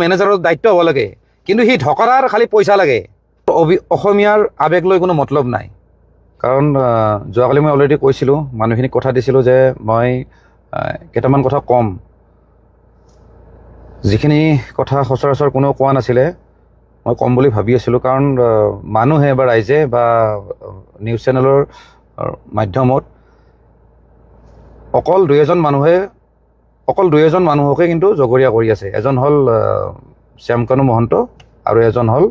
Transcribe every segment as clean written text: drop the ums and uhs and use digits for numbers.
মেনেজাৰৰ দায়িত্ব হ'ব লাগে, কিন্তু সি ঢকৰাৰ খালি পইচা লাগে। অসমীয়াৰ আৱেগ লৈ কোনো মতলব নাই। কাৰণ যোৱাকালি মই অলৰেডি কৈছিলোঁ, মানুহখিনিক কথা দিছিলোঁ যে মই কেইটামান কথা ক'ম, যিখিনি কথা সচৰাচৰ কোনেও কোৱা নাছিলে মই ক'ম বুলি ভাবি আছিলোঁ। কাৰণ মানুহে বা ৰাইজে বা নিউজ চেনেলৰ মাধ্যমত অকল দুই এজন মানুহকে কিন্তু জগৰীয়া কৰি আছে। এজন হ'ল শ্যামকানু মহন্ত আৰু এজন হ'ল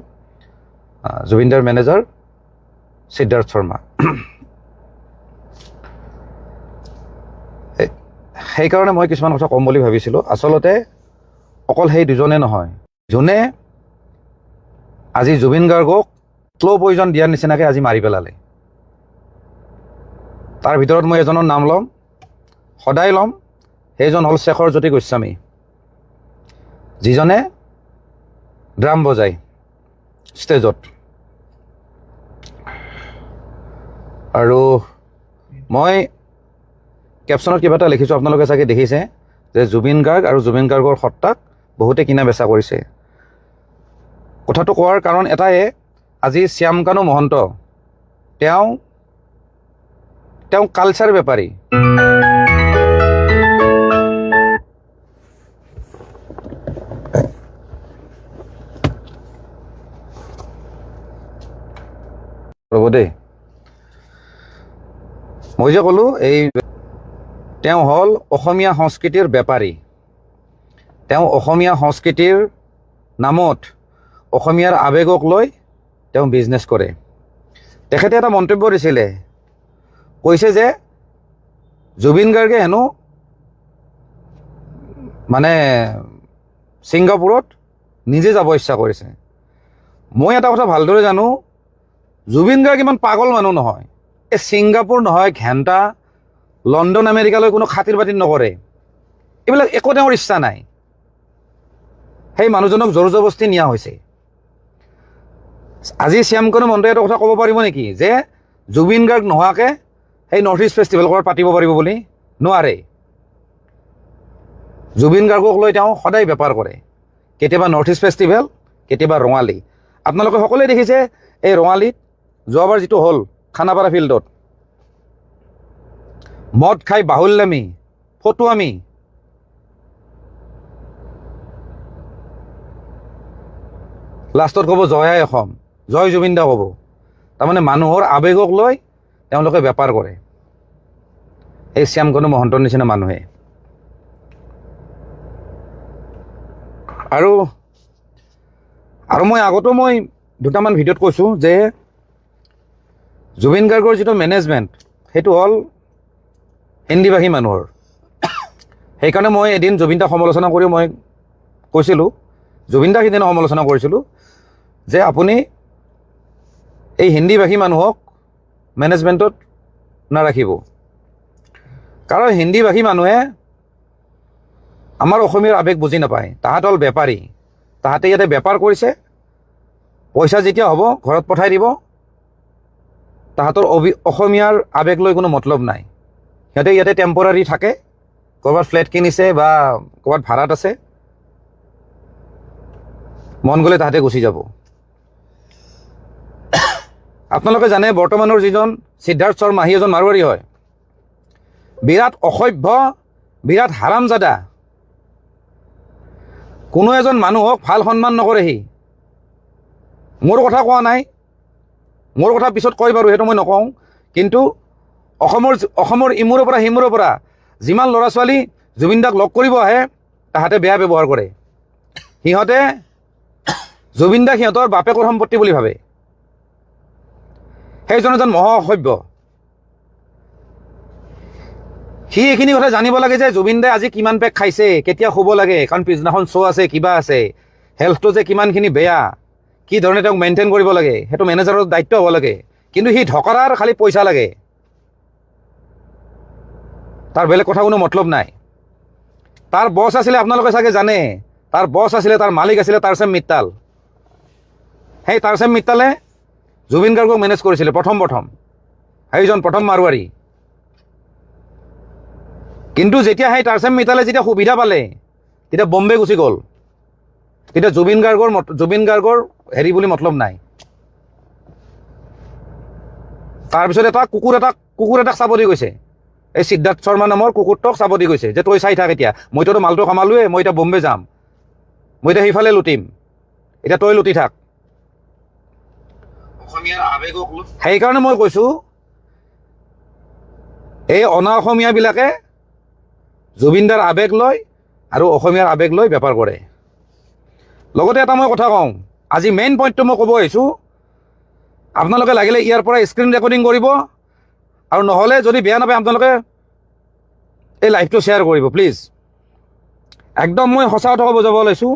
জুবিনদাৰ মেনেজাৰ সিদ্ধাৰ্থ শৰ্মা। সেইকাৰণে মই কিছুমান কথা ক'ম বুলি ভাবিছিলোঁ। আচলতে অকল সেই দুজনে নহয়, যোনে আজি জুবিন গাৰ্গক শ্ল' পয়জন দিয়াৰ নিচিনাকৈ আজি মাৰি পেলালে। তাৰ ভিতৰত মই এজনৰ নাম ল'ম, সদায় ল'ম। সেইজন হ'ল শেখৰ জ্যোতি গোস্বামী, যিজনে ড্ৰাম বজায় ষ্টেজত। আৰু মই কেপশ্যনত কিবা এটা লিখিছোঁ, আপোনালোকে চাগে দেখিছে যে জুবিন গাৰ্গ আৰু জুবিন গাৰ্গৰ সত্তাক বহুতে কিনা বেচা কৰিছে। কথাটো কোৱাৰ কাৰণ এটাই, আজি শ্যামকানু মহন্ত তেওঁ কালচাৰ বেপাৰী। ৰ'ব দেই, মই যে ক'লোঁ তেওঁ হ'ল অসমীয়া সংস্কৃতিৰ বেপাৰী। তেওঁ অসমীয়া সংস্কৃতিৰ নামত অসমীয়াৰ আৱেগক লৈ তেওঁ বিজনেছ কৰে। তেখেতে এটা মন্তব্য দিছিলে, কৈছে যে জুবিন গাৰ্গে হেনো মানে ছিংগাপুৰত নিজে যাব ইচ্ছা কৰিছে। মই এটা কথা ভালদৰে জানো, জুবিন গাৰ্গ ইমান পাগল মানুহ নহয়। এই ছিংগাপুৰ নহয়, ঘেণ্টা, লণ্ডন, আমেৰিকালৈ কোনো খাতিৰ বাতিৰ নকৰে। এইবিলাক একো তেওঁৰ ইচ্ছা নাই। সেই মানুহজনক জোৰ জবস্তি নিয়া হৈছে। আজি শ্যামকানু মহন্তই এটা কথা ক'ব পাৰিব নেকি যে জুবিন গাৰ্গ নোহোৱাকৈ সেই নৰ্থ ইষ্ট ফেষ্টিভেল ক'ৰবাত পাতিব পাৰিব বুলি? নোৱাৰে। জুবিন গাৰ্গক লৈ তেওঁ সদায় বেপাৰ কৰে। কেতিয়াবা নৰ্থ ইষ্ট ফেষ্টিভেল, কেতিয়াবা ৰঙালী। আপোনালোকে সকলোৱে দেখিছে এই ৰঙালীত যোৱাবাৰ যিটো হ'ল খানাপাৰা ফিল্ডত, মদ খাই বাহুল্যামি, ফটুৱামি। লাষ্টত ক'ব জয় আই অসম, জয় জুবিন দা ক'ব। তাৰমানে মানুহৰ আৱেগক লৈ তেওঁলোকে বেপাৰ কৰে, এই শ্যামকানু মহন্তৰ নিচিনা মানুহে। আৰু মই আগতো দুটামান ভিডিঅ'ত কৈছোঁ যে জুবিন গাৰ্গৰ যিটো মেনেজমেণ্ট, সেইটো হ'ল হিন্দীভাষী মানুহৰ। সেইকাৰণে মই এদিন জুবিন দাক সমালোচনা কৰি মই কৈছিলোঁ, জুবিন দাক সিদিনা সমালোচনা কৰিছিলোঁ যে আপুনি এই হিন্দীভাষী মানুহক মেনেজমেণ্টত নাৰাখিব। কাৰণ হিন্দীভাষী মানুহে আমাৰ অসমীয়াৰ আৱেগ বুজি নাপায়। তাহাঁত হ'ল বেপাৰী। তাহাঁতে ইয়াতে বেপাৰ কৰিছে, পইচা যেতিয়া হ'ব ঘৰত পঠাই দিব। তাহাঁতৰ অসমীয়াৰ আৱেগ লৈ কোনো মতলব নাই। সিহঁতে ইয়াতে টেম্পৰাৰী থাকে, ক'ৰবাত ফ্লেট কিনিছে বা ক'ৰবাত ভাড়াত আছে, মন গ'লে তাহাঁতে গুচি যাব। আপোনালোকে জানে বৰ্তমানৰ যিজন সিদ্ধাৰ্থ শৰ্মা, সি এজন মাৰোৱাৰী হয়। বিৰাট অসভ্য, বিৰাট হাৰামজাদা। কোনো এজন মানুহক ভাল সন্মান নকৰে সি। মোৰ কথা কোৱা নাই, মোৰ কথা পিছত কয় বাৰু, সেইটো মই নকওঁ। কিন্তু অসমৰ ইমূৰৰ পৰা সিমূৰৰ পৰা যিমান ল'ৰা ছোৱালী জুবিন দাক লগ কৰিব আহে, তাহাঁতে বেয়া ব্যৱহাৰ কৰে। সিহঁতে জুবিন দাক সিহঁতৰ বাপেকৰ সম্পত্তি বুলি ভাবে। সেইজন এজন মহা অসভ্য। সি এইখিনি কথা জানিব লাগে যে জুবিন দাই আজি কিমান পেক খাইছে, কেতিয়া শুব লাগে, কাৰণ পিছদিনাখন শ্ব' আছে, কিবা আছে, হেল্থটো যে কিমানখিনি বেয়া, কি ধৰণে তেওঁক মেইনটেইন কৰিব লাগে, সেইটো মেনেজাৰৰ দায়িত্ব হ'ব লাগে। কিন্তু সি ঢকৰাৰ খালি পইচা লাগে, তাৰ বেলেগ কথা কোনো মতলব নাই। তাৰ বছ আছিলে, আপোনালোকে চাগে জানে, তাৰ বছ আছিলে, তাৰ মালিক আছিলে টাৰ্চেম মিট্টাল। সেই টাৰ্চেম মিট্টালে জুবিন গাৰ্গক মেনেজ কৰিছিলে প্ৰথম। সেইজন প্ৰথম মাৰোৱাৰী। কিন্তু যেতিয়া সেই টাৰ্চেম মিট্টালে যেতিয়া সুবিধা পালে, তেতিয়া বম্বে গুচি গ'ল। এতিয়া জুবিন গাৰ্গৰ হেৰি বুলি মতলব নাই। তাৰপিছত কুকুৰ এটাক চাব দি গৈছে, এই সিদ্ধাৰ্থ শৰ্মা নামৰ কুকুৰটোক চাব দি গৈছে যে তই চাই থাক, এতিয়া মইতো মালটো কামালোৱে, মই এতিয়া বম্বে যাম, মই এতিয়া সেইফালে লুটিম, এতিয়া তই লুটি থাক। সেইকাৰণে মই কৈছোঁ এই অনা অসমীয়াবিলাকে জুবিনদাৰ আৱেগ লয় আৰু অসমীয়াৰ আৱেগ লৈ বেপাৰ কৰে। লগতে এটা মই কথা কওঁ, আজি মেইন পইণ্টটো মই ক'ব আহিছোঁ, আপোনালোকে লাগিলে ইয়াৰ পৰা স্ক্ৰীন ৰেকৰ্ডিং কৰিব, আৰু নহ'লে যদি বেয়া নাপায় আপোনালোকে এই লাইভটো শ্বেয়াৰ কৰিব প্লিজ। একদম মই সঁচা কথা ক'ব যাব লৈছোঁ,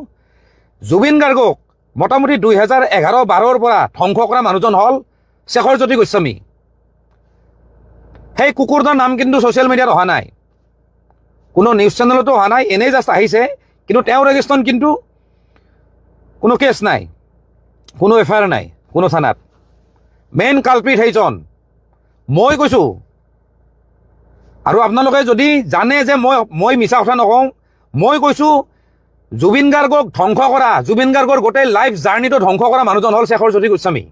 জুবিন গাৰ্গক মোটামুটি 2011-12 পৰা ধ্বংস কৰা মানুহজন হ'ল শেখৰজ্যোতি গোস্বামী। সেই কুকুৰটোৰ নাম কিন্তু ছ'চিয়েল মিডিয়াত অহা নাই, কোনো নিউজ চেনেলতো অহা নাই, এনেই জাষ্ট আহিছে, কিন্তু তেওঁৰ এগেইনষ্টত কিন্তু কোনো কেছ নাই, কোনো এফআইআৰ নাই কোনো থানাত। মেইন কালপ্ৰিট সেইজন মই কৈছোঁ। আৰু আপোনালোকে যদি জানে যে মই মিছা কথা নকওঁ, মই কৈছোঁ জুবিন গাৰ্গক ধ্বংস কৰা, জুবিন গাৰ্গৰ গোটেই লাইফ জাৰ্ণিটো ধ্বংস কৰা মানুহজন হ'ল শেখৰজ্যোতি গোস্বামী।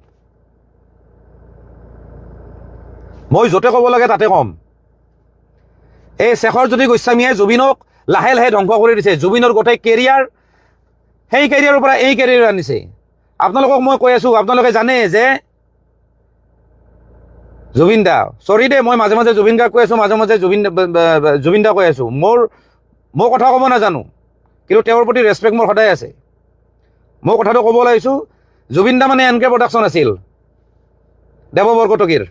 মই য'তে ক'ব লাগে তাতে ক'ম, এই শেখৰজ্যোতি গোস্বামীয়ে জুবিনক লাহে লাহে ধ্বংস কৰি দিছে। জুবিনৰ গোটেই কেৰিয়াৰ, সেই কেৰিয়াৰৰ পৰা এই কেৰিয়াৰ আনিছে। আপোনালোকক মই কৈ আছোঁ, আপোনালোকে জানে যে জুবিন দা, চৰি দেই মই মাজে মাজে জুবিন গাৰ্গ কৈ আছোঁ, মাজে মাজে জুবিন দা কৈ আছোঁ, মই কথা ক'ব নাজানো, কিন্তু তেওঁৰ প্ৰতি ৰেচপেক্ট মোৰ সদায় আছে। মই কথাটো ক'ব লাগিছোঁ, জুবিন দা মানে NK প্ৰডাকশ্যন আছিল দেৱ বৰকটকীৰ,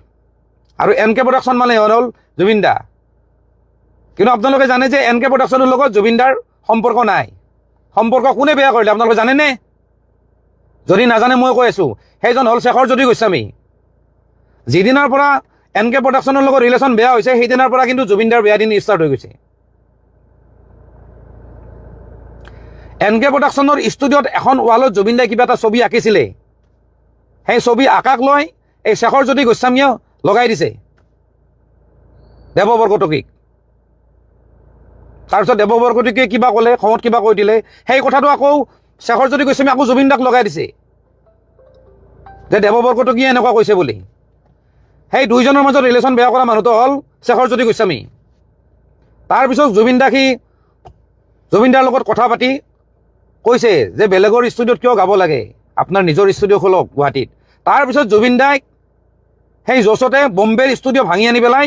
আৰু NK প্ৰডাকশ্যন মানে হ'ল জুবিন দা। কিন্তু আপোনালোকে জানে যে NK প্ৰডাকশ্যনৰ লগত জুবিন দাৰ সম্পৰ্ক নাই। সম্পৰ্ক কোনে বেয়া কৰিলে আপোনালোকে জানেনে? যদি নাজানে মই কৈ আছোঁ, সেইজন হ'ল শেখৰজ্যোতি গোস্বামী। যিদিনাৰ পৰা NK প্ৰডাকশ্যনৰ লগত ৰিলেশ্যন বেয়া হৈছে, সেইদিনাৰ পৰা কিন্তু জুবিন দাৰ বেয়া দিন ষ্টাৰ্ট হৈ গৈছে। NK প্ৰডাকশ্যনৰ ষ্টুডিঅ'ত এখন ৱালত জুবিন দাই কিবা এটা ছবি আঁকিছিলে, সেই ছবি আঁকাক লৈ এই শেখৰজ্যোতি গোস্বামীয়ে লগাই দিছে দেৱ বৰকটকীক। তাৰপিছত দেৱ বৰকটকীয়ে কিবা ক'লে, খঙত কিবা কৈ দিলে, সেই কথাটো আকৌ শেখৰজ্যোতি গোস্বামী আকৌ জুবিন দাক লগাই দিছে যে দেৱ বৰকটকীয়ে এনেকুৱা কৈছে বুলি। সেই দুইজনৰ মাজত ৰিলেশ্যন বেয়া কৰা মানুহটো হ'ল শেখৰজ্যোতি গোস্বামী। তাৰপিছত জুবিন দাৰ লগত কথা পাতি কৈছে যে বেলেগৰ ষ্টুডিঅ'ত কিয় গাব লাগে, আপোনাৰ নিজৰ ষ্টুডিঅ' খোলক গুৱাহাটীত। তাৰপিছত জুবিন দাই সেই জচতে বম্বেৰ ষ্টুডিঅ' ভাঙি আনি পেলাই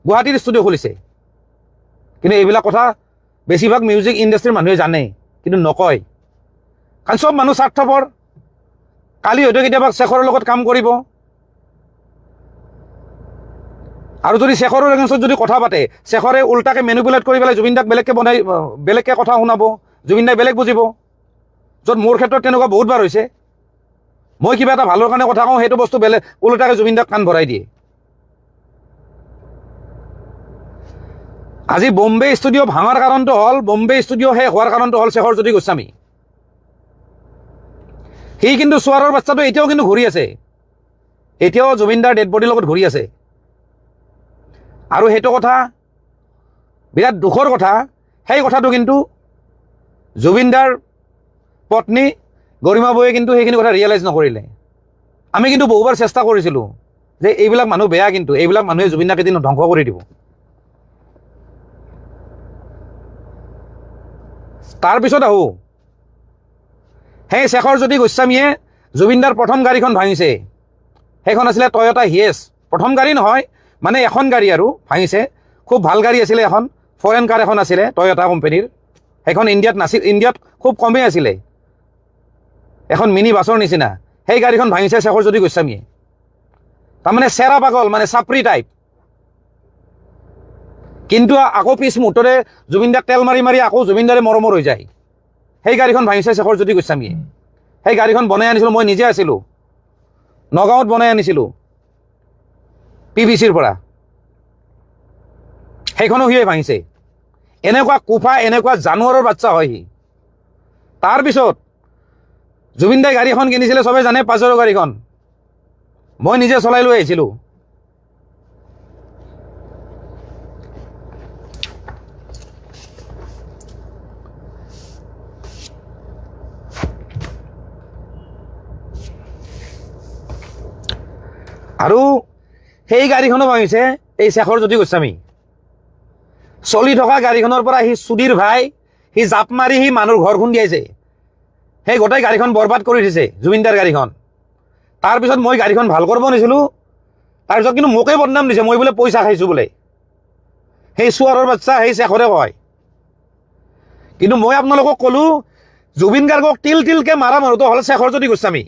গুৱাহাটীৰ ষ্টুডিঅ' খুলিছে। কিন্তু এইবিলাক কথা বেছিভাগ মিউজিক ইণ্ডাষ্ট্ৰীৰ মানুহে জানে, কিন্তু নকয়, কাৰণ চব মানুহ স্বাৰ্থপৰ। কালি হয়তো কেতিয়াবা শেখৰৰ লগত কাম কৰিব, আৰু যদি শেখৰৰ এগেইনষ্টত যদি কথা পাতে, শেখৰে উল্টাকে মেনিপুলেট কৰি পেলাই জুবিন দাক বেলেগকৈ কথা শুনাব, জুবিন দাই বেলেগ বুজিব। য'ত মোৰ ক্ষেত্ৰত তেনেকুৱা বহুতবাৰ হৈছে, মই কিবা এটা ভালৰ কাৰণে কথা কওঁ, সেইটো বস্তু বেলেগ উল্টাকে জুবিন দাক কাণ ভৰাই দিয়ে। আজি বম্বে ষ্টুডিঅ' ভাঙাৰ কাৰণটো হ'ল, বম্বে ষ্টুডিঅ' শেষ হোৱাৰ কাৰণটো হ'ল শেখৰজ্যোতি গোস্বামী। সি কিন্তু চোৱাৰৰ বাচ্চাটো এতিয়াও কিন্তু ঘূৰি আছে, এতিয়াও জুবিন দাৰ ডেড বডিৰ লগত ঘূৰি আছে। আৰু সেইটো কথা বিৰাট দুখৰ কথা। সেই কথাটো কিন্তু জুবিন দাৰ পত্নী গৰিমা বৌয়ে কিন্তু সেইখিনি কথা ৰিয়েলাইজ নকৰিলে। আমি কিন্তু বহুবাৰ চেষ্টা কৰিছিলোঁ যে এইবিলাক মানুহ বেয়া, কিন্তু এইবিলাক মানুহে জুবিন দাক এদিন ধ্বংস কৰি দিব। তাৰপিছত আহোঁ, সেই শেখৰজ্যোতি গোস্বামীয়ে জুবিন দাৰ প্ৰথম গাড়ীখন ভাঙিছে, সেইখন আছিলে টয়টা হিয়েছ। প্ৰথম গাড়ী নহয়, মানে এখন গাড়ী আৰু ভাঙিছে। খুব ভাল গাড়ী আছিলে, এখন ফৰেন কাৰ এখন আছিলে টয়টা কোম্পানীৰ। সেইখন ইণ্ডিয়াত নাছিল, ইণ্ডিয়াত খুব কমেই আছিলে, এখন মিনি বাছৰ নিচিনা। সেই গাড়ীখন ভাঙিছে শেখৰজ্যোতি গোস্বামীয়ে। তাৰমানে চেৰা পাগল, মানে চাপৰি টাইপ। কিন্তু আকৌ পিছ মুহূৰ্ততে জুবিন দাক তেল মাৰি মাৰি আকৌ জুবিন দাৰে মৰমৰ হৈ যায়। সেই গাড়ীখন ভাঙিছে শেখৰজ্যোতি গোস্বামীয়ে। সেই গাড়ীখন বনাই আনিছিলোঁ, মই নিজে আছিলোঁ, নগাঁৱত বনাই আনিছিলোঁ PVCৰ পৰা। সেইখনো সিয়ে ভাঙিছে। এনেকুৱা কোফা, এনেকুৱা জানুৱাৰৰ বাচ্চা হয় সি। তাৰপিছত জুবিন দাই গাড়ী এখন কিনিছিলে, চবে জানে, পাজেৰ গাড়ীখন। মই নিজে চলাই লৈ আহিছিলোঁ। আৰু সেই গাড়ীখনো ভাঙিছে এই শেখৰজ্যোতি গোস্বামী। চলি থকা গাড়ীখনৰ পৰা সি সুধীৰ ভাই সি জাপ মাৰি সি মানুহৰ ঘৰ খুন্দিয়াইছে। সেই গোটেই গাড়ীখন বৰবাদ কৰি দিছে জুবিনদাৰ গাড়ীখন। তাৰপিছত মই গাড়ীখন ভাল কৰিব নিছিলোঁ, তাৰপিছত কিন্তু মোকে বদনাম দিছে, মই বোলে পইচা খাইছোঁ বোলে। সেই চোৱাৰৰ বাচ্চা সেই শেখৰে কয়। কিন্তু মই আপোনালোকক ক'লোঁ জুবিন গাৰ্গক তিল তিলকৈ মাৰা মানুহটো হ'ল শেখৰজ্যোতি গোস্বামী।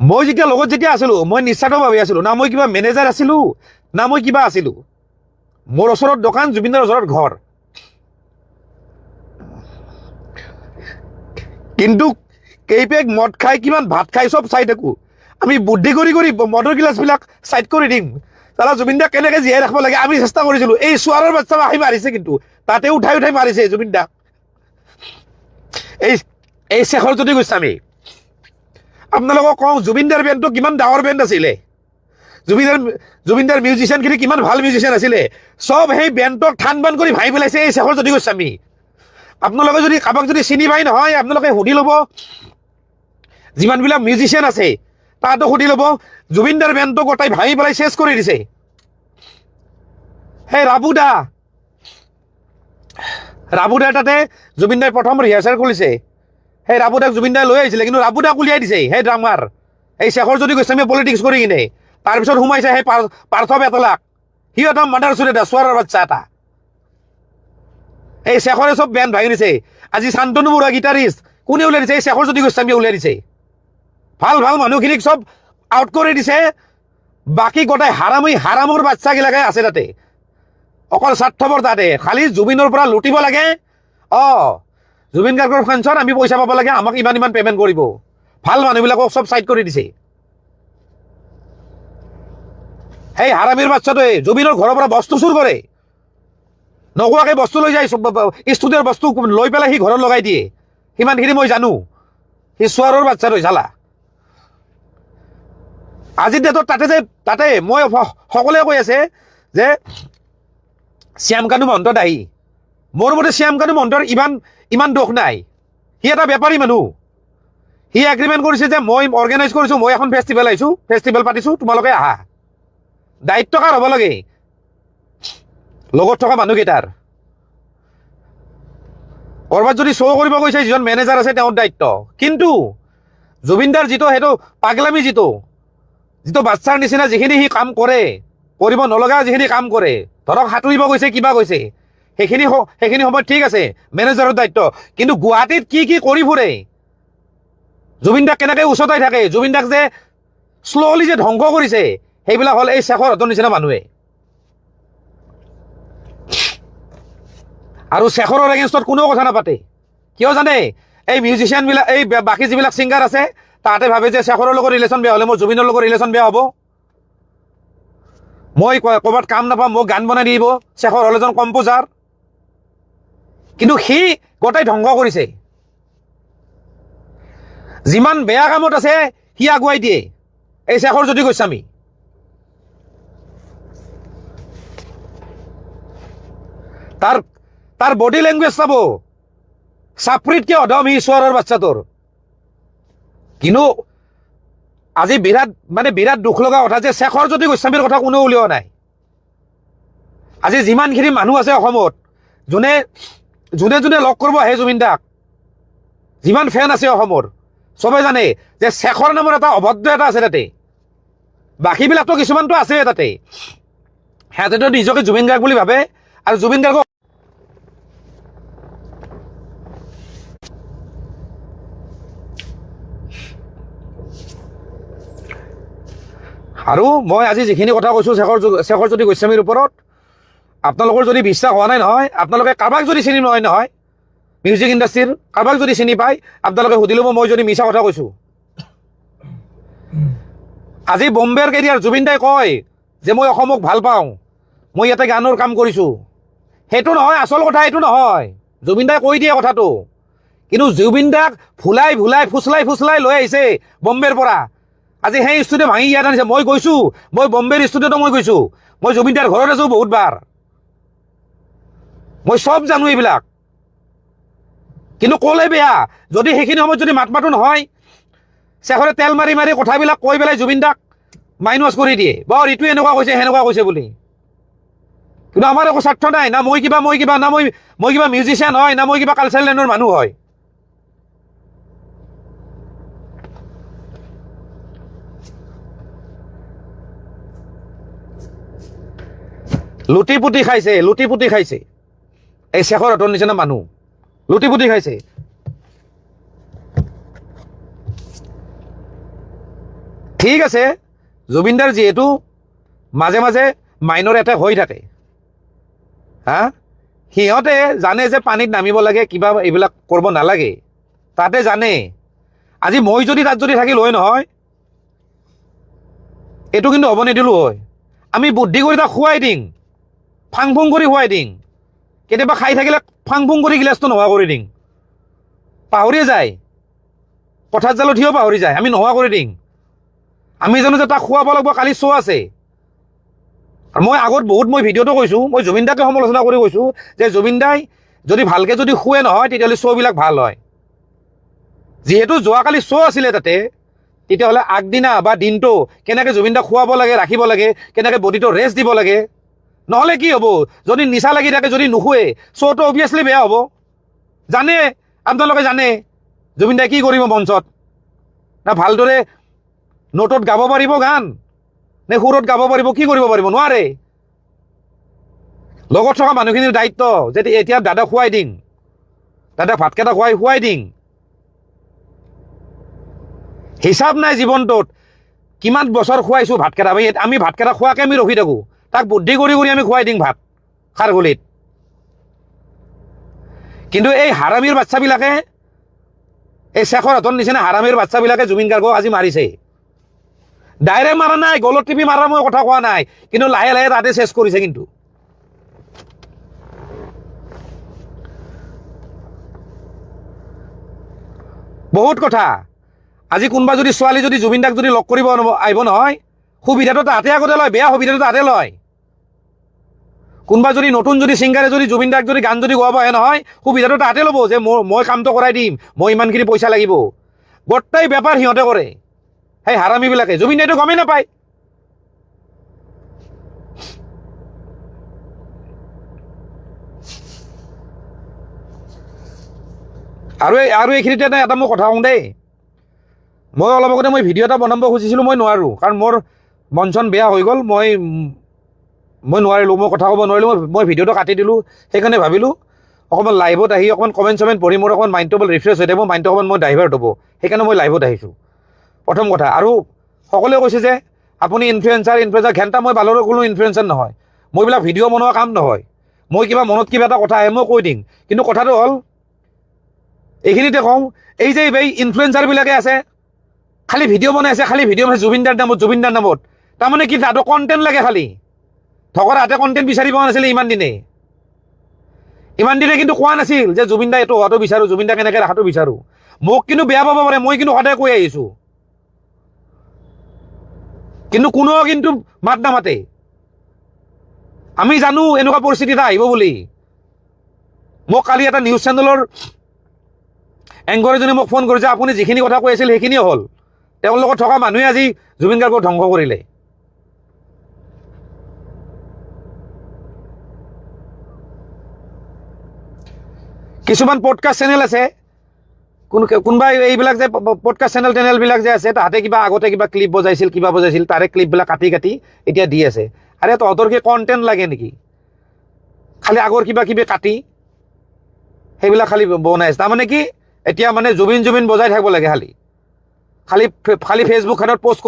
মই যেতিয়া লগত যেতিয়া আছিলোঁ মই নিস্বাৰ্থভাৱে আছিলোঁ, না মই কিবা মেনেজাৰ আছিলোঁ না মই কিবা আছিলোঁ। মোৰ ওচৰত দোকান, জুবিনদাৰ ওচৰত ঘৰ। কিন্তু কেইপেক মদ খাই কিমান ভাত খাই চব চাই থাকোঁ। আমি বুদ্ধি কৰি কৰি মদৰ গিলাচবিলাক চাইড কৰি দিম। তাৰা জুবিনদাক কেনেকৈ জীয়াই ৰাখিব লাগে আমি চেষ্টা কৰিছিলোঁ। এই চোৱাৰৰ বাচ্চা আহি মাৰিছে, কিন্তু তাতে উঠাই উঠাই মাৰিছে জুবিনদাক। এই শেখৰজ্যোতি গোস্বামী। আপোনালোকক কওঁ জুবিনদাৰ বেণ্ডটো কিমান ডাঙৰ বেণ্ড আছিলে, জুবিনদাৰ মিউজিচিয়ানখিনি কিমান ভাল মিউজিচিয়ান আছিলে, চব সেই বেণ্ডক ঠান বান কৰি ভাঙি পেলাইছে এই শেখৰজ্যোতি গোস্বামী। আপোনালোকে যদি কাৰোবাক যদি চিনি পাই নহয় আপোনালোকে সুধি ল'ব, যিমানবিলাক মিউজিচিয়ান আছে তাতো সুধি ল'ব, জুবিনদাৰ বেণ্ডটো গোটাই ভাঙি পেলাই চেছ কৰি দিছে। সেই ৰাবুদাৰ তাতে জুবিনদাই প্ৰথম ৰিহাৰ্চেল কৰিছে। সেই ৰাবুদাক জুবিনদাই লৈ আহিছিলে, কিন্তু ৰাবুদাক উলিয়াই দিছে সেই ড্ৰামাৰ এই শেখৰজ্যোতি গোস্বামীয়ে পলিটিক্স কৰি কিনে। তাৰপিছত সোমাইছে সেই পাৰ্থ বেতলাক, সি এটা মাদাৰ চুৰেটা চোৱাৰৰ বাচ্চা এটা। এই শেখৰে চব বেণ্ড ভাঙি দিছে। আজি শান্তনু বৰুৱা গীটাৰিষ্ট কোনে উলিয়াই দিছে? এই শেখৰজ্যোতি গোস্বামীয়ে উলিয়াই দিছে। ভাল ভাল মানুহখিনিক চব আউট কৰি দিছে, বাকী গোটাই হাৰামৰ বাচ্চাগিলাকে আছে তাতে, অকল স্বাৰ্থপৰ তাতে, খালি জুবিনৰ পৰা লুটিব লাগে। জুবিন গাৰ্গৰ ফাংচন আমি পইচা পাব লাগে, আমাক ইমান ইমান পে'মেণ্ট কৰিব। ভাল মানুহবিলাকক চব চাইড কৰি দিছে। সেই হাৰামীৰ বাচ্চাটোৱে জুবিনৰ ঘৰৰ পৰা বস্তু চুৰ কৰে, নোকোৱাকৈ বস্তু লৈ যায়, ষ্টুডিঅ'ৰ বস্তু লৈ পেলাই সি ঘৰত লগাই দিয়ে। সিমানখিনি মই জানো। সি চোৱাৰৰ বাচ্চাটোৱে চালা। আজিৰ ডেটত তাতে মই সকলোৱে কৈ আছে যে শ্যামকানু মহন্ত দায়ী। মোৰ মতে শ্যামকানু মহন্তৰ ইমান দোষ নাই। সি এটা বেপাৰী মানুহ। সি এগ্ৰিমেণ্ট কৰিছে যে মই অৰ্গেনাইজ কৰিছোঁ, মই এখন ফেষ্টিভেল পাতিছোঁ, তোমালোকে আহা। দায়িত্ব কাৰ হ'ব লাগে? লগত থকা মানুহকেইটাৰ। ক'ৰবাত যদি শ্ব' কৰিব গৈছে যিজন মেনেজাৰ আছে তেওঁৰ দায়িত্ব। কিন্তু জুবিনদাৰ যিটো সেইটো পাগলামি, যিটো বাচ্চাৰ নিচিনা যিখিনি সি কাম কৰে, কৰিব নলগা যিখিনি কাম কৰে, ধৰক সাঁতুৰিব গৈছে কিবা গৈছে, সেইখিনি সময়ত ঠিক আছে মেনেজাৰৰ দায়িত্ব। কিন্তু গুৱাহাটীত কি কৰি ফুৰে, জুবিনদাক কেনেকৈ উচতাই থাকে, জুবিনদাক যে শ্ল'লি যে ধ্বংস কৰিছে, সেইবিলাক হ'ল এই শেখৰহঁতৰ নিচিনা মানুহে। আৰু শেখৰৰ এগেইনষ্টত কোনেও কথা নাপাতে। কিয় জানে? এই মিউজিচিয়ানবিলাক, এই বাকী যিবিলাক ছিংগাৰ আছে তাহাঁতে ভাবে যে শেখৰৰ লগত ৰিলেশ্যন বেয়া হ'লে মোৰ জুবিনৰ লগত ৰিলেশ্যন বেয়া হ'ব, মই ক'ৰবাত কাম নাপাম, মোক গান বনাই দিব। শেখৰ হ'ল এজন কম্প'জাৰ, কিন্তু সি গোটেই ধ্বংস কৰিছে। যিমান বেয়া কামত আছে সি আগুৱাই দিয়ে, এই শেখৰজ্যোতি গোস্বামী। তাৰ বডি লেংগুৱেজ চাব, চাপৰিতকৈ অধম সি চোৱাৰৰ বাচ্চাটোৰ। কিন্তু আজি বিৰাট দুখ লগা কথা যে শেখৰজ্যোতি গোস্বামীৰ কথা কোনেও উলিওৱা নাই। আজি যিমানখিনি মানুহ আছে অসমত, যোনে লগ কৰিব আহে জুবিনদাক, যিমান ফেন আছে অসমৰ, চবে জানে যে শেখৰ নামৰ এটা অভদ্ৰ এটা আছে তাতে। বাকীবিলাকতো কিছুমানতো আছে তাতে, সিহঁতেতো নিজকে জুবিন গাৰ্গ বুলি ভাবে। আৰু জুবিন গাৰ্গক আৰু মই আজি যিখিনি কথা কৈছোঁ শেখৰজ্যোতি গোস্বামীৰ ওপৰত, আপোনালোকৰ যদি বিশ্বাস হোৱা নাই নহয়, আপোনালোকে কাৰোবাক যদি চিনি নহয় মিউজিক ইণ্ডাষ্ট্ৰীৰ কাৰোবাক যদি চিনি পায় আপোনালোকে সুধি ল'ব মই যদি মিছা কথা কৈছোঁ। আজি বম্বেৰ কেৰিয়াৰ জুবিনদাই কয় যে মই অসমক ভাল পাওঁ, মই ইয়াতে গানৰ কাম কৰিছোঁ। সেইটো নহয় আচল কথা, এইটো নহয়। জুবিনদাই কৈ দিয়ে কথাটো, কিন্তু জুবিনদাক ফুচলাই লৈ আহিছে বম্বেৰ পৰা। আজি সেই ষ্টুডিঅ' ভাঙি ইয়াত আনিছে। মই গৈছোঁ, মই বম্বেৰ ষ্টুডিঅ'তো মই গৈছোঁ, মই জুবিনদাৰ ঘৰত আছোঁ বহুতবাৰ, মই চব জানো এইবিলাক। কিন্তু ক'লে বেয়া, যদি সেইখিনি সময়ত যদি মাত মাতো নহয়, শেখৰে তেল মাৰি কথাবিলাক কৈ পেলাই জুবিনদাক মাইনাছ কৰি দিয়ে বাৰু ঋতু এনেকুৱা কৈছে সেনেকুৱা কৈছে বুলি কিন্তু আমাৰ একো স্বাৰ্থ নাই না মই কিবা না মই কিবা মিউজিচিয়ান হয় না মই কিবা কালচাৰেল লাইনৰ মানুহ হয় লুটি পুটি খাইছে এই শেখৰ হতৰ নিচিনা মানুহ লুটি পুটি খাইছে ঠিক আছে জুবিনদাৰ যিহেতু মাজে মাজে মাইনৰ এটেক হৈ থাকে হা সিহঁতে জানে যে পানীত নামিব লাগে কিবা এইবিলাক কৰিব নালাগে তাতে জানে আজি মই যদি তাত যদি থাকিল হয় নহয় এইটো কিন্তু হ'ব নিদিলো হয় আমি বুদ্ধি কৰি তাক খুৱাই দিম ফাং ফুং কৰি খুৱাই দিম কেতিয়াবা খাই থাকিলে ফাং ফুং কৰি গিলাচটো নোহোৱা কৰি দিম পাহৰিয়ে যায় পথাৰ জালত সিও পাহৰি যায় আমি নোহোৱা কৰি দিম আমি জানো যে তাক খুৱাব লাগিব কালি শ্ব' আছে আৰু মই আগত বহুত মই ভিডিঅ'টো কৈছোঁ মই জুবিন দাকে সমালোচনা কৰি কৈছোঁ যে জুবিন দাই যদি ভালকৈ যদি শুৱে নহয় তেতিয়াহ'লে শ্ব'বিলাক ভাল হয় যিহেতু যোৱাকালি শ্ব' আছিলে তাতে তেতিয়াহ'লে আগদিনা বা দিনটো কেনেকৈ জুবিন দাক খুৱাব লাগে ৰাখিব লাগে কেনেকৈ বডিটো ৰেষ্ট দিব লাগে নহ'লে কি হ'ব যদি নিচা লাগি থাকে যদি নুশুৱে শ্ব'টো অভিয়াছলি বেয়া হ'ব জানে আপোনালোকে জানে জুবিন দাই কি কৰিব মঞ্চত না ভালদৰে নোটত গাব পাৰিব গান নে সুৰত গাব পাৰিব কি কৰিব পাৰিব নোৱাৰে লগত থকা মানুহখিনিৰ দায়িত্ব যে এতিয়া দাদা খুৱাই দিম দাদা ভাতকেইটা খুৱাই দিম হিচাপ নাই জীৱনটোত কিমান বছৰ খুৱাইছোঁ ভাতকেইটা আমি ভাতকেইটা খোৱাকৈ আমি ৰখি থাকোঁ তাক বুদ্ধি কৰি আমি খুৱাই দিম ভাত খাৰগুলিত কিন্তু এই হাৰামীৰ বাচ্চাবিলাকে এই শেখৰ হতৰ নিচিনা হাৰামীৰ বাচ্চাবিলাকে জুবিন গাৰ্গক আজি মাৰিছে ডাইৰেক্ট মাৰা নাই গলত টিপি মাৰা মই কথা কোৱা নাই কিন্তু লাহে লাহে তাতে চেছ কৰিছে কিন্তু বহুত কথা আজি কোনোবা যদি ছোৱালী যদি জুবিন দাক যদি লগ কৰিব আহিব নহয় সুবিধাটো তাতে আগতে লয় বেয়া সুবিধাটো তাতে লয় কোনোবা যদি নতুন যদি ছিংগাৰে যদি জুবিন দাক যদি গান যদি গোৱাব আহে নহয় সুবিধাটো তাতে ল'ব যে মই কামটো কৰাই দিম মই ইমানখিনি পইচা লাগিব গোটেই বেপাৰ সিহঁতে কৰে সেই হাৰামীবিলাকে জুবিন দাইটো গমেই নাপায় আৰু এইখিনিতে এটা মই কথা কওঁ দেই মই অলপ আগতে মই ভিডিঅ' এটা বনাব খুজিছিলোঁ মই নোৱাৰোঁ কাৰণ মোৰ মন চন বেয়া হৈ গ'ল মই নোৱাৰিলোঁ মই কথা ক'ব নোৱাৰিলোঁ মই ভিডিঅ'টো কাটি দিলোঁ সেইকাৰণে ভাবিলোঁ অকণমান লাইভত আহি অকণমান কমেণ্ট চমেণ্ট পঢ়ি মোৰ অকণমান মাইণ্ডটো অকণমান ৰিফ্ৰেছ হৈ থাকিব মাইণ্ডটো অকণমান মই ডাইভাৰ্ট হ'ব সেইকাৰণে মই লাইভত আহিছোঁ প্ৰথম কথা আৰু সকলোৱে কৈছে যে আপুনি ইনফ্লুৱেঞ্চাৰ ঘেণ্টা মই বালৰৰ কোনো ইনফ্লুৱেঞ্চাৰ নহয় মই এইবিলাক ভিডিঅ' বনোৱা কাম নহয় মই কিবা মনত কিবা এটা কথা আহে মই কৈ দিম কিন্তু কথাটো হ'ল এইখিনিতে কওঁ এই যে এই ইনফ্লুৱেঞ্চাৰবিলাকে আছে খালি ভিডিঅ' বনাই আছে খালি ভিডিঅ' বনাইছে জুবিনদাৰ নামত তাৰমানে কি তাহাঁতক কণ্টেণ্ট লাগে খালি ধকৰ হাতে কণ্টেণ্ট বিচাৰি পোৱা নাছিলে ইমান দিনে কিন্তু কোৱা নাছিল যে জুবিন দা এইটো হোৱাটো বিচাৰোঁ জুবিন দাক এনেকৈ ৰখাটো বিচাৰোঁ মোক কিন্তু বেয়া পাব পাৰে মই কিন্তু সদায় কৈ আহিছোঁ কিন্তু কোনেও কিন্তু মাত নামাতে আমি জানো এনেকুৱা পৰিস্থিতি এটা আহিব বুলি মোক কালি এটা নিউজ চেনেলৰ এংকৰ এজনে মোক ফোন কৰিছে আপুনি যিখিনি কথা কৈ আছিল সেইখিনিয়ে হ'ল তেওঁৰ লগত থকা মানুহে আজি জুবিন গাৰ্গক ধ্বংস কৰিলে কিছুমান পডকাষ্ট চেনেল আছে কোনোবাই এইবিলাক যে পডকাষ্ট চেনেলবিলাক যে আছে তাহাঁতে কিবা আগতে কিবা ক্লিপ বজাইছিল তাৰে ক্লিপবিলাক কাটি এতিয়া দি আছে আৰে তহঁতৰ কি কণ্টেণ্ট লাগে নেকি খালি আগৰ কিবা কাটি সেইবিলাক খালি বনাইছে তাৰমানে কি এতিয়া মানে জুবিন বজাই থাকিব লাগে খালি ফেচবুকখনত পষ্ট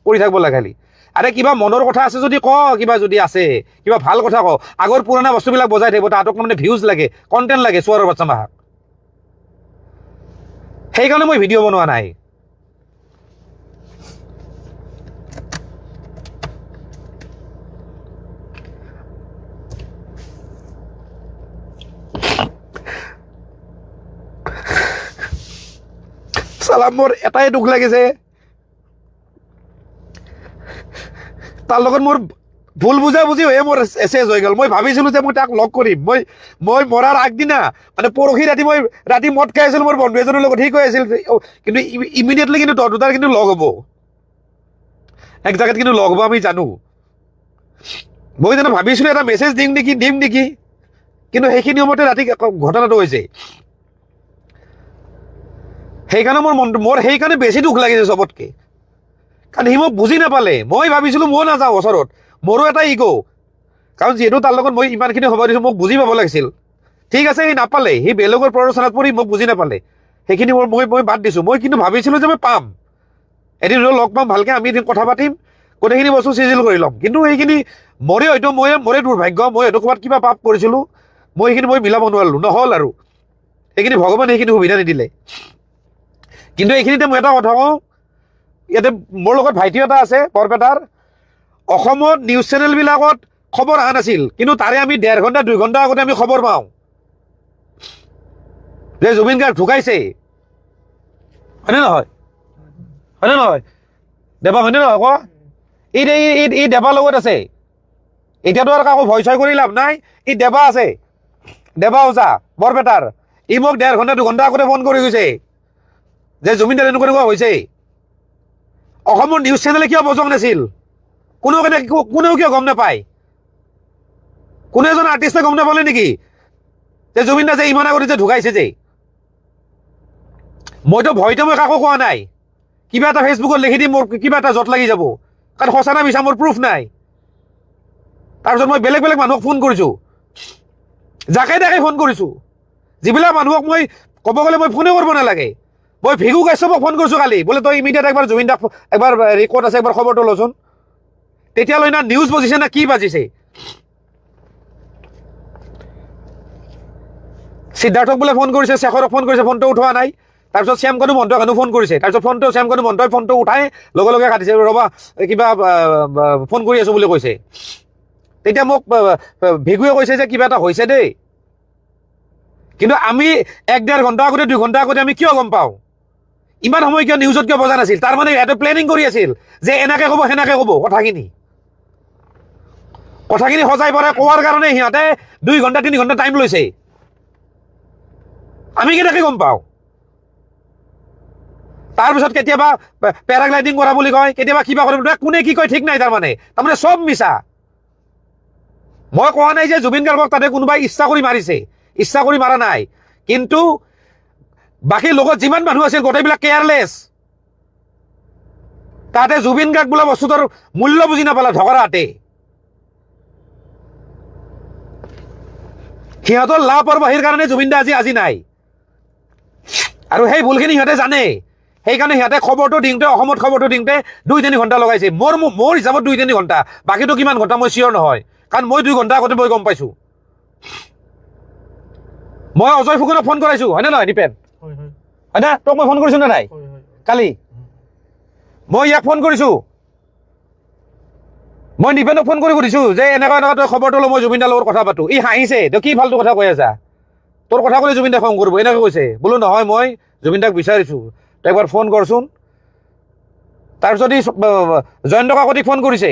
কৰি থাকিব লাগে খালি আৰে কিবা মনৰ কথা আছে যদি ক কিবা যদি আছে কিবা ভাল কথা ক আগৰ পুৰণা বস্তুবিলাক বজাই থাকিব তাহাঁতক মানে ভিউজ লাগে কণ্টেণ্ট লাগে চোৱাৰৰ বাচ্চা মাহাক সেইকাৰণে মই ভিডিঅ' বনোৱা নাই চালা মোৰ এটাই দুখ লাগিছে তাৰ লগত মোৰ ভুল বুজাবুজি হৈয়ে মোৰ চেছ হৈ গ'ল মই ভাবিছিলোঁ যে মই তাক লগ কৰিম মই মৰাৰ আগদিনা মানে পৰহি ৰাতি মদ খাই আছিলোঁ মোৰ বন্ধু এজনৰ লগত সি কৈ আছিল কিন্তু ইমিডিয়েটলি কিন্তু দুটাৰ কিন্তু লগ হ'ব এক জেগাত কিন্তু লগ হ'ব আমি জানো। মই জানো ভাবিছিলোঁ এটা মেছেজ দিম নেকি, কিন্তু সেইখিনি সময়তে ৰাতি ঘটনাটো হৈছে। সেইকাৰণে মোৰ সেইকাৰণে বেছি দুখ লাগিছে চবতকৈ, কাৰণ সি মোক বুজি নাপালে। মই ভাবিছিলোঁ মই নাযাওঁ ওচৰত, মোৰো এটা ইগ', কাৰণ যিহেতু তাৰ লগত মই ইমানখিনি সময় দিছোঁ মোক বুজি পাব লাগিছিল। ঠিক আছে, সি নাপালে, সি বেলেগৰ প্ৰৰোচনাত পৰি মোক বুজি নাপালে, সেইখিনি মই বাদ দিছোঁ। মই কিন্তু ভাবিছিলোঁ যে মই পাম, এদিন লগ পাম ভালকৈ, আমি এদিন কথা পাতিম, গোটেইখিনি বস্তু চিজিল কৰি ল'ম। কিন্তু সেইখিনি মোৰে দুৰ্ভাগ্য, মই হয়তো ক'ৰবাত কিবা পাপ কৰিছিলোঁ, মই সেইখিনি মিলাব নোৱাৰিলোঁ, নহ'ল আৰু সেইখিনি ভগৱানে সেইখিনি সুবিধা নিদিলে। কিন্তু এইখিনিতে মই এটা কথা কওঁ, ইয়াতে মোৰ লগত ভাইটি এটা আছে বৰপেটাৰ, অসমত নিউজ চেনেলবিলাকত খবৰ অহা নাছিল, কিন্তু তাৰে আমি 1.5 ঘণ্টা 2 ঘণ্টা আগতে আমি খবৰ পাওঁ যে জুবিন গাৰ্গ ঢুকাইছে, হয়নে নহয় দেৱা, হয়নে নহয় কোৱা? ই দেৱাৰ লগত আছে, এতিয়াতো আৰু কাকো ভয় চয় কৰি লাভ নাই। ই দেৱা আছে, দেৱা ওজা বৰপেটাৰ, ই মোক 1.5 ঘণ্টা 2 ঘণ্টা আগতে ফোন কৰি গৈছে যে জুবিন দাৰ এনেকুৱা হৈছে। অসমৰ নিউজ চেনেলে কিয় বজং নাছিল? কোনেও কিয় গম নাপায়? কোনো এজন আৰ্টিষ্টে গম নাপালে নেকি যে জুবিন দা যে ইমান আগতে যে ঢুকাইছে যে? মইতো ভয়তো মই কাকো কোৱা নাই, কিবা এটা ফেচবুকত লিখি দিম, মোৰ কিবা এটা জট লাগি যাব, কাৰণ সঁচা না মিছা মোৰ প্ৰুফ নাই। তাৰপিছত মই বেলেগ মানুহক ফোন কৰিছোঁ, যাকে তাকে ফোন কৰিছোঁ, যিবিলাক মানুহক মই ক'ব গ'লে মই ফোনে কৰিব নালাগে। মই ভিগু কাশ্যপক ফোন কৰিছোঁ কালি, বোলে তই ইমিডিয়েট একবাৰ জুবিন দাক একবাৰ ক'ত আছে একবাৰ খবৰটো লচোন। তেতিয়ালৈ না নিউজ বাজিছে না কি বাজিছে। সিদ্ধাৰ্থক বোলে ফোন কৰিছে, শেখৰক ফোন কৰিছে, ফোনটো উঠোৱা নাই। তাৰপিছত শ্যামকানু মহন্তক ফোন কৰিছে, তাৰপিছত শ্যামকানু মহন্তই ফোনটো উঠাই লগে কাটিছে, ৰ'বা কিবা ফোন কৰি আছোঁ বুলি কৈছে। তেতিয়া মোক ভিগুৱে কৈছে যে কিবা এটা হৈছে দেই, কিন্তু আমি 1.5 ঘণ্টা আগতে 2 ঘণ্টা আগতে আমি কিয় গম পাওঁ? ইমান সময় কিয় নিউজত কিয় বজা নাছিল? তাৰমানে সিহঁতে প্লেনিং কৰি আছিল যে এনেকে ক'ব সেনেকে ক'ব। কথাখিনি সজাই পৰাই কোৱাৰ কাৰণে সিহঁতে 2 ঘণ্টা 3 ঘণ্টা টাইম লৈছে। আমি কেনেকৈ গম পাওঁ? তাৰপিছত কেতিয়াবা পেৰাগ্লাইডিং কৰা বুলি কয়, কেতিয়াবা কিবা কৰিব, কোনে কি কয় ঠিক নাই। তাৰমানে চব মিছা। মই কোৱা নাই যে জুবিন গাৰ্গক তাতে কোনোবাই ইচ্ছা কৰি মাৰিছে, ইচ্ছা কৰি মাৰা নাই, কিন্তু বাকী লগত যিমান মানুহ আছিল গোটেইবিলাক কেয়াৰলেছ। তাতে জুবিন গাৰ্গ বোলা বস্তুটোৰ মূল্য বুজি নাপালে ঢকৰাতে। সিহঁতৰ লাপৰবাহীৰ কাৰণে জুবিন দা আজি নাই, আৰু সেই ভুলখিনি সিহঁতে জানে। সেইকাৰণে সিহঁতে খবৰটো দিওঁতে, অসমত খবৰটো দিওঁতে 2-3 ঘণ্টা লগাইছে। মোৰ হিচাপত 2-3 ঘণ্টা, বাকীটো কিমান ঘণ্টা মই চিয়ৰ নহয়, কাৰণ মই 2 ঘণ্টা আগতে মই গম পাইছোঁ। মই অজয় ফুকনক ফোন কৰাইছোঁ, হয়নে নহয় দীপেন? হয়নে? তোক মই ফোন কৰিছোঁ নে নাই কালি? মই ইয়াক ফোন কৰিছোঁ, মই দীপেনক ফোন কৰি সুধিছোঁ যে এনেকুৱা তই খবৰটো লৈ মই জুবিন দাৰ লগত কথা পাতোঁ। ই হাঁহিছে, তই কি ফাল্টু কথা কৈ আছা? তোৰ কথা ক'লে জুবিন দাক খং কৰিব, এনেকৈ কৈছে। বোলো নহয়, মই জুবিন দাক বিচাৰিছোঁ, তই একবাৰ ফোন কৰচোন। তাৰপিছত ই জয়ন্ত কাকতিক ফোন কৰিছে,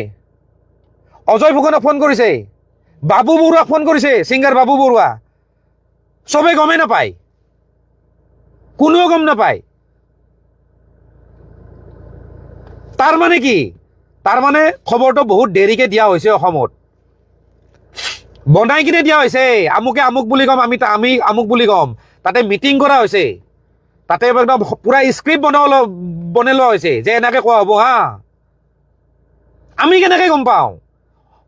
অজয় ফুকনক ফোন কৰিছে, বাবু বৰুৱাক ফোন কৰিছে, ছিংগাৰ বাবু বৰুৱা। চবেই গমেই নাপায়, কোনেও গম নাপায়। তাৰমানে কি? তাৰমানে খবৰটো বহুত দেৰিকৈ দিয়া হৈছে। অসমত বনাই কিনে দিয়া হৈছে, আমুকে আমুক বুলি ক'ম, আমি আমুক বুলি ক'ম। তাতে মিটিং কৰা হৈছে, তাতে একদম পুৰা স্ক্ৰিপ্ট বনাই লোৱা হৈছে যে এনেকৈ কোৱা হ'ব। হা, আমি কেনেকৈ গম পাওঁ?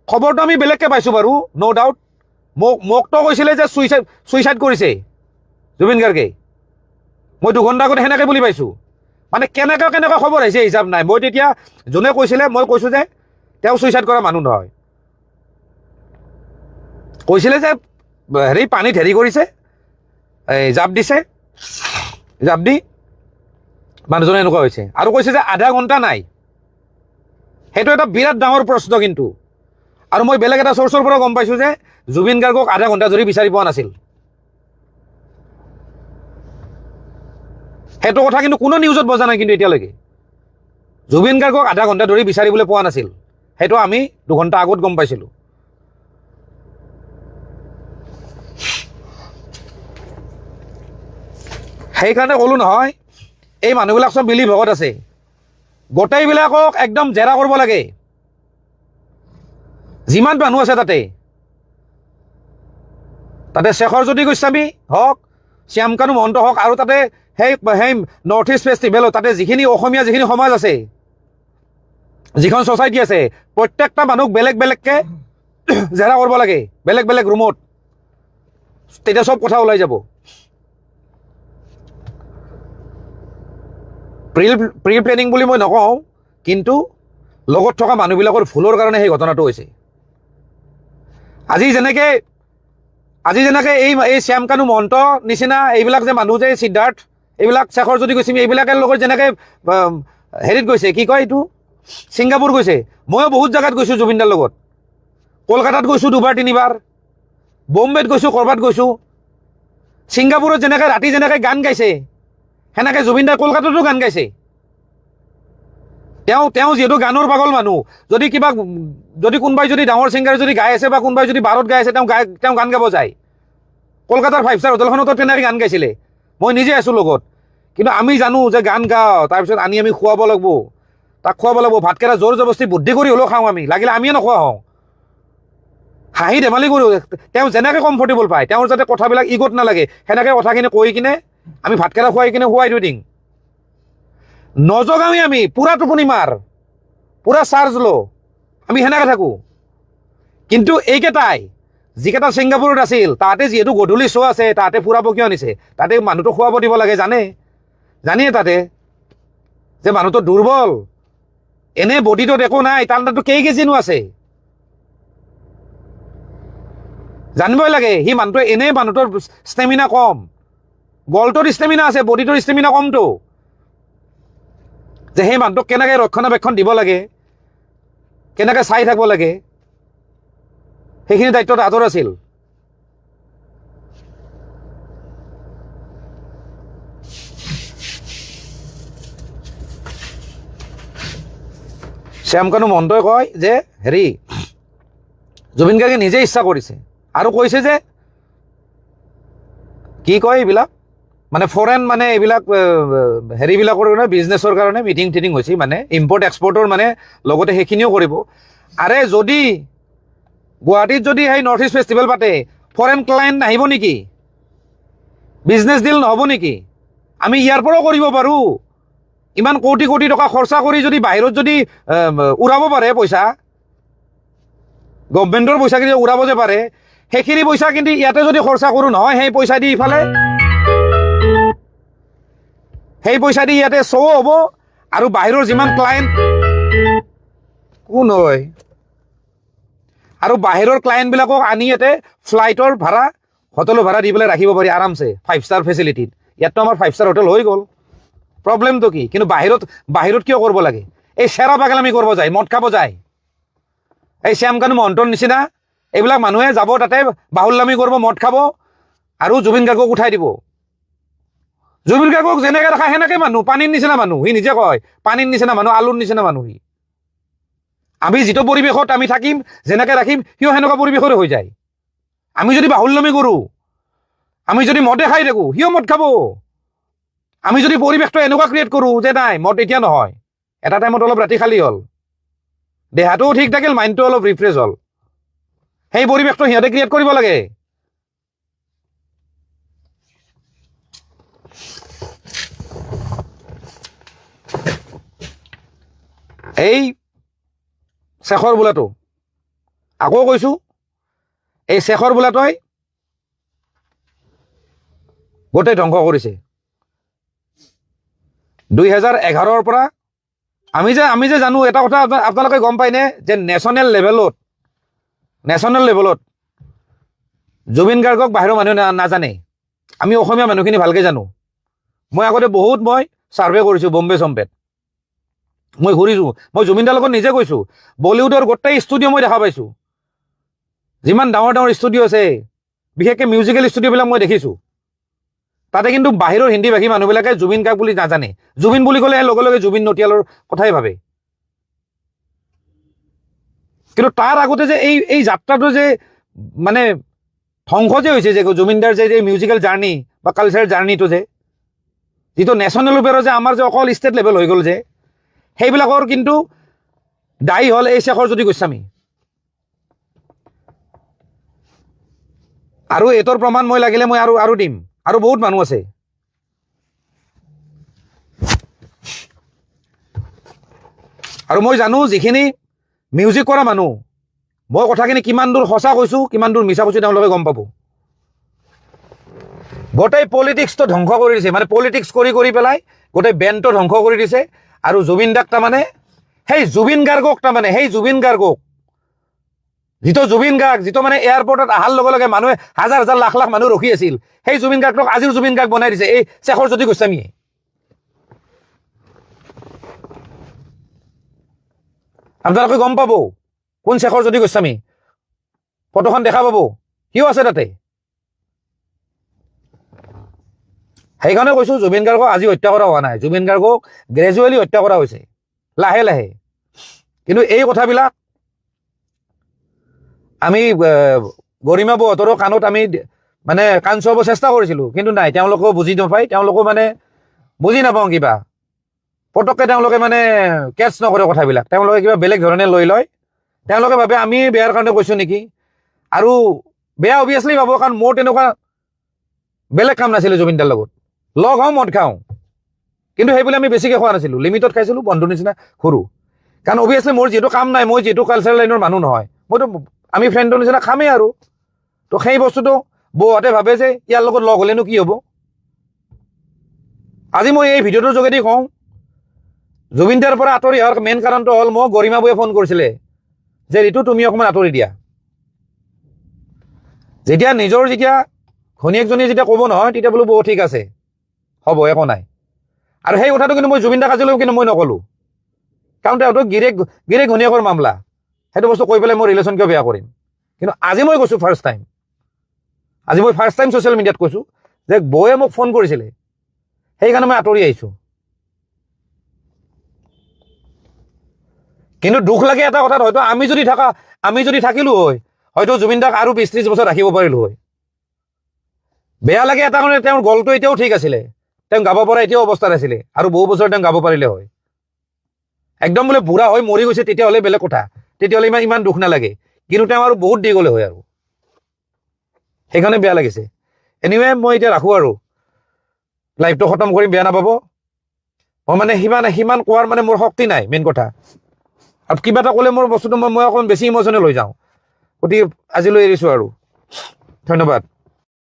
খবৰটো আমি বেলেগকৈ পাইছোঁ বাৰু, ন' ডাউট। মোকতো কৈছিলে যে ছুইচাইড কৰিছে জুবিন গাৰ্গে, মই 2 ঘণ্টা আগতে সেনেকৈ বুলি পাইছোঁ। মানে কেনেকুৱা খবৰ আহিছে হিচাপ নাই। মই তেতিয়া যোনে কৈছিলে, মই কৈছোঁ যে তেওঁ ছুইচাইড কৰা মানুহ নহয়। কৈছিলে যে পানীত কৰিছে, জাপ দিছে, জাপ দি মানুহজনে এনেকুৱা হৈছে। আৰু কৈছে যে আধা ঘণ্টা নাই, সেইটো এটা বিৰাট ডাঙৰ প্ৰশ্ন কিন্তু। আৰু মই বেলেগ এটা চ'ৰ্চৰ পৰা গম পাইছোঁ যে জুবিন গাৰ্গক আধা ঘণ্টা ধৰি বিচাৰি পোৱা নাছিল। সেইটো কথা কিন্তু কোনো নিউজত বজা নাই কিন্তু এতিয়ালৈকে। জুবিন গাৰ্গক আধা ঘণ্টা ধৰি বিচাৰিবলৈ পোৱা নাছিল, সেইটো আমি 2 ঘণ্টা আগত গম পাইছিলোঁ। সেইকাৰণে ক'লোঁ নহয়, এই মানুহবিলাক চব মিলি ভগত আছে। গোটেইবিলাকক একদম জেৰা কৰিব লাগে, যিমান মানুহ আছে তাতে শেখৰজ্যোতি গোস্বামী হওক, শ্যামকানু মহন্ত হওক, আৰু তাতে সেই নৰ্থ ইষ্ট ফেষ্টিভেলত তাতে যিখিনি অসমীয়া যিখিনি সমাজ আছে, যিখন ছ'চাইটি আছে, প্ৰত্যেকটা মানুহক বেলেগ বেলেগকৈ জেৰা কৰিব লাগে, বেলেগ বেলেগ ৰুমত। তেতিয়া চব কথা ওলাই যাব। প্ৰি প্লেনিং বুলি মই নকওঁ, কিন্তু লগত থকা মানুহবিলাকৰ ভুলৰ কাৰণে সেই ঘটনাটো হৈছে। আজি যেনেকৈ এই শ্যামকানু মহন্ত নিচিনা এইবিলাক যে মানুহ যে সিদ্ধাৰ্থ, এইবিলাক শেখৰজ্যোতি গোস্বামী, এইবিলাকৰ লগত যেনেকৈ হেৰিত গৈছে, কি কয় এইটো, ছিংগাপুৰ গৈছে। ময়ো বহুত জেগাত গৈছোঁ জুবিনদাৰ লগত, কলকাতাত গৈছোঁ 2-3 বাৰ, বম্বেত গৈছোঁ, ক'ৰবাত গৈছোঁ। ছিংগাপুৰত যেনেকৈ ৰাতি যেনেকৈ গান গাইছে, সেনেকৈ জুবিনদাই কলকাতাতো গান গাইছে। তেওঁ যিহেতু গানৰ পাগল মানুহ, যদি কোনোবাই যদি ডাঙৰ ছিংগাৰে যদি গাই আছে বা কোনোবাই যদি বাৰত গাই আছে, তেওঁ গান গাব যায়। কলকাতাৰ 5-star হোটেলখনতো তেনেকৈ গান গাইছিলে, মই নিজে আছোঁ লগত। কিন্তু আমি জানো যে গান গাওঁ, তাৰপিছত আনি আমি খুৱাব লাগিব, তাক খুৱাব লাগিব, ভাতকেইটা জোৰ জবস্তি বুদ্ধি কৰি হ'লেও খাওঁ আমি, লাগিলে আমিয়ে নোখোৱা হওঁ, হাঁহি ধেমালি কৰোঁ। তেওঁ যেনেকৈ কমফৰ্টেবল পায়, তেওঁৰ যাতে কথাবিলাক ইগত নালাগে, সেনেকৈ কথাখিনি কৈ কিনে আমি ভাতকেইটা খুৱাই কিনে শুৱাই থৈ দিম। নজগাওঁৱে আমি, পূৰা টোপনি মাৰ, পূৰা চাৰ্জ ল', আমি সেনেকৈ থাকোঁ। কিন্তু এইকেইটাই যিকেইটা ছিংগাপুৰত আছিল, তাতে যিহেতু গধূলি শ্ব' আছে, তাতে ফুৰাব কিয় আনিছে? তাতে মানুহটো খুৱাব দিব লাগে, জানিয়ে তাতে যে মানুহটো দুৰ্বল, এনে বডিটোত একো নাই, তাৰ তাতো কেই কেজিনো আছে, জানিবই লাগে। সি মানুহটোৱে এনেই মানুহটোৰ ষ্টেমিনা কম, গলটোৰ ষ্টেমিনা আছে, বডিটোৰ ষ্টেমিনা কমটো। যে সেই মানুহটোক কেনেকৈ ৰক্ষণাবেক্ষণ দিব লাগে, কেনেকৈ চাই থাকিব লাগে, সেইখিনি দায়িত্বত আঁতৰ আছিল। শ্যামকানু মহন্তই কয় যে জুবিন গাৰ্গে নিজে ইচ্ছা কৰিছে, আৰু কৈছে যে কি কয় এইবিলাক মানে ফৰেন মানে এইবিলাক হেৰিবিলাকৰ কাৰণে বিজনেছৰ কাৰণে মিটিং টিটিং হৈছে, মানে ইম্পৰ্ট এক্সপৰ্টৰ মানে লগতে সেইখিনিও কৰিব। আৰে যদি গুৱাহাটীত যদি সেই নৰ্থ ইষ্ট ফেষ্টিভেল পাতে, ফৰেন ক্লায়েণ্ট নাহিব নেকি? বিজনেছ ডিল নহ'ব নেকি? আমি ইয়াৰ পৰাও কৰিব পাৰোঁ। ইমান কোটি কোটি টকা খৰচা কৰি যদি বাহিৰত যদি উৰাব পাৰে পইচা, গভমেণ্টৰ পইচাখিনি উৰাব যে পাৰে, সেইখিনি পইচা কিন্তু ইয়াতে যদি খৰচা কৰোঁ নহয়, সেই পইচা দি ইফালে ইয়াতে শ্ব' হ'ব, আৰু বাহিৰৰ যিমান ক্লায়েণ্ট কোন হয়, আৰু বাহিৰৰ ক্লায়েণ্টবিলাকক আনি ইয়াতে ফ্লাইটৰ ভাড়া, হোটেলৰ ভাড়া দি পেলাই ৰাখিব পাৰি আৰামছে 5-star ফেচিলিটিত। ইয়াততো আমাৰ 5-star হোটেল হৈ গ'ল, প্ৰব্লেমটো কি? কিন্তু বাহিৰত কিয় কৰিব লাগে? এই চেৰা পাগলামি কৰিব যায়, মদ খাব যায়, এই শ্যামকানু মহন্তৰ নিচিনা এইবিলাক মানুহে যাব তাতে বাহুল্লামি কৰিব, মদ খাব, আৰু জুবিন গাৰ্গক উঠাই দিব। জুবিন গাৰ্গক যেনেকৈ ৰাখা সেনেকৈ মানুহ, পানীৰ নিচিনা মানুহ, সি নিজে কয় পানীৰ নিচিনা মানুহ, আলুৰ নিচিনা মানুহ। সি আমি যিটো পৰিৱেশত আমি থাকিম, যেনেকৈ ৰাখিম, সিও সেনেকুৱা পৰিৱেশৰে হৈ যায়। আমি যদি বাহুল্লামি কৰোঁ, আমি যদি মদে খাই থাকোঁ, সিও মদ খাব। আমি যদি পৰিৱেশটো এনেকুৱা ক্ৰিয়েট কৰোঁ যে নাই মদ এতিয়া নহয়, এটা টাইমত অলপ ৰাতি খালী হ'ল, দেহাটোও ঠিক থাকিল, মাইণ্ডটো অলপ ৰিফ্ৰেছ হ'ল, সেই পৰিৱেশটো সিহঁতে ক্ৰিয়েট কৰিব লাগে। এই শেখৰ বোলাটো, আকৌ কৈছোঁ, এই শেখৰ বোলাটোৱে গোটেই ধ্বংস কৰিছে। 2011 পৰা আমি যে জানো, এটা কথা আপোনালোকে গম পায়নে, যে নেশ্যনেল লেভেলত জুবিন গাৰ্গক বাহিৰৰ মানুহে নাজানে, আমি অসমীয়া মানুহখিনি ভালকৈ জানো। মই আগতে মই ছাৰ্ভে কৰিছোঁ বম্বে-চম্বেত, মই ঘূৰিছোঁ, মই জুবিনদাৰ লগত নিজে গৈছোঁ। বলিউডৰ গোটেই ষ্টুডিঅ' মই দেখা পাইছোঁ, যিমান ডাঙৰ ডাঙৰ ষ্টুডিঅ' আছে, বিশেষকৈ মিউজিকেল ষ্টুডিঅ'বিলাক মই দেখিছোঁ। তাতে কিন্তু বাহিৰৰ হিন্দী ভাষী মানুহবিলাকে জুবিন গাৰ্গ বুলি নাজানে। জুবিন বুলি ক'লে লগে লগে জুবিন নটিয়ালৰ কথাই ভাবে। কিন্তু তাৰ আগতে যে এই যাত্ৰাটো যে মানে ধ্বংস যে হৈছে, যে জুবিনদাৰ যে মিউজিকেল জাৰ্ণি বা কালচাৰেল জাৰ্ণিটো যে যিটো নেশ্যনেল লেভেলৰ যে আমাৰ যে অকল ষ্টেট লেভেল হৈ গ'ল, যে সেইবিলাকৰ কিন্তু দায়ী হ'ল এই শেখৰজ্যোতি গোস্বামী। আৰু এইটোৰ প্ৰমাণ মই লাগিলে মই আৰু দিম, আৰু বহুত মানুহ আছে। আৰু মই জানো যিখিনি মিউজিক কৰা মানুহ, মই কথাখিনি কিমান দূৰ সঁচা কৈছোঁ কিমান দূৰ মিছা কৈছোঁ তেওঁলোকে গম পাব। গোটেই পলিটিক্সটো ধ্বংস কৰি দিছে, মানে পলিটিক্স কৰি পেলাই গোটেই বেণ্ডটো ধ্বংস কৰি দিছে। আৰু জুবিন দাক তাৰমানে সেই জুবিন গাৰ্গক যিটো জুবিন গাৰ্গ যিটো মানে এয়াৰপৰ্টত অহাৰ লগে লগে মানুহে হাজাৰ হাজাৰ লাখ লাখ মানুহ ৰখি আছিল, সেই জুবিন গাৰ্গক আজিৰ জুবিন গাৰ্গ বনাই দিছে এই শেখৰজ্যোতি গোস্বামীয়ে। আপোনালোকে গম পাব কোন শেখৰজ্যোতি গোস্বামী, ফটোখন দেখা পাব, কিয় আছে তাতে। সেইকাৰণে কৈছোঁ জুবিন গাৰ্গক আজি হত্যা কৰা হোৱা নাই, জুবিন গাৰ্গক গ্ৰেজুৱেলি হত্যা কৰা হৈছে, লাহে লাহে। কিন্তু এই কথাবিলাক আমি গৰিমা বৌহঁতৰো কাণত আমি মানে কাণ চুৱাব চেষ্টা কৰিছিলোঁ, কিন্তু নাই, তেওঁলোকেও বুজি নাপায়, তেওঁলোকেও মানে বুজি নাপাওঁ কিবা পটককৈ তেওঁলোকে মানে কেটচ নকৰে কথাবিলাক, তেওঁলোকে কিবা বেলেগ ধৰণে লৈ লয়। তেওঁলোকে ভাবে আমি বেয়াৰ কাৰণে কৈছোঁ নেকি, আৰু বেয়া অভিয়াছলি পাব, কাৰণ মোৰ তেনেকুৱা বেলেগ কাম নাছিলে জুবিন দাৰ লগত। লগ হওঁ, মদ খাওঁ, কিন্তু সেইবুলি আমি বেছিকৈ খোৱা নাছিলোঁ, লিমিটত খাইছিলোঁ, বন্ধুৰ নিচিনা সৰু। কাৰণ অভিয়াছলি মোৰ যিহেতু কাম নাই, মই যিহেতু কালচাৰেল লাইনৰ মানুহ নহয়, মইতো আমি ফ্ৰেণ্ডৰ নিচিনা খামেই আৰু। তো সেই বস্তুটো বৌহঁতে ভাবে যে ইয়াৰ লগত লগ হ'লেনো কি হ'ব। আজি মই এই ভিডিঅ'টোৰ যোগেদি কওঁ, জুবিন দাৰ পৰা আঁতৰি অহাৰ মেইন কাৰণটো হ'ল মোক গৰিমা বৌয়ে ফোন কৰিছিলে যে ঋতু তুমি অকণমান আঁতৰি দিয়া। যেতিয়া ঘনীয়েকজনীয়ে যেতিয়া ক'ব নহয়, তেতিয়া বোলো বৌ ঠিক আছে, হ'ব, একো নাই। আৰু সেই কথাটো কিন্তু মই জুবিন দাক আজিলৈকে কিন্তু মই নক'লোঁ, কাৰণ তেওঁতো গিৰেক ঘনীয়েকৰ মামলা, সেইটো বস্তু কৈ পেলাই মই ৰিলেশ্যন কিয় বেয়া কৰিম। কিন্তু আজি মই কৈছোঁ ফাৰ্ষ্ট টাইম ছ'চিয়েল মিডিয়াত কৈছোঁ যে বৌয়ে মোক ফোন কৰিছিলে, সেইকাৰণে মই আঁতৰি আহিছোঁ। কিন্তু দুখ লাগে এটা কথাত, হয়তো আমি যদি থাকিলোঁ হয়, হয়তো জুবিন দাক আৰু 20-30 বছৰ ৰাখিব পাৰিলোঁ হয়। বেয়া লাগে এটা কাৰণে, তেওঁৰ গলটো এতিয়াও ঠিক আছিলে, তেওঁ গাব পৰা এতিয়াও অৱস্থাত আছিলে, আৰু বহু বছৰ তেওঁ গাব পাৰিলে হয়। একদম বোলে বুঢ়া হৈ মৰি গৈছে তেতিয়াহ'লে বেলেগ কথা, তেতিয়াহ'লে ইমান দুখ নালাগে, কিন্তু তেওঁ আৰু বহুত দি গ'লে হয়, আৰু সেইকাৰণে বেয়া লাগিছে। এনিৱে মই এতিয়া ৰাখোঁ, আৰু লাইভটো খতম কৰিম, বেয়া নাপাব। মই মানে সিমান কোৱাৰ মানে মোৰ শক্তি নাই, মেইন কথা। আৰু কিবা এটা ক'লে মোৰ বস্তুটো মই অকণমান বেছি ইম'চনেল হৈ যাওঁ, গতিকে আজিলৈ এৰিছোঁ আৰু। ধন্যবাদ।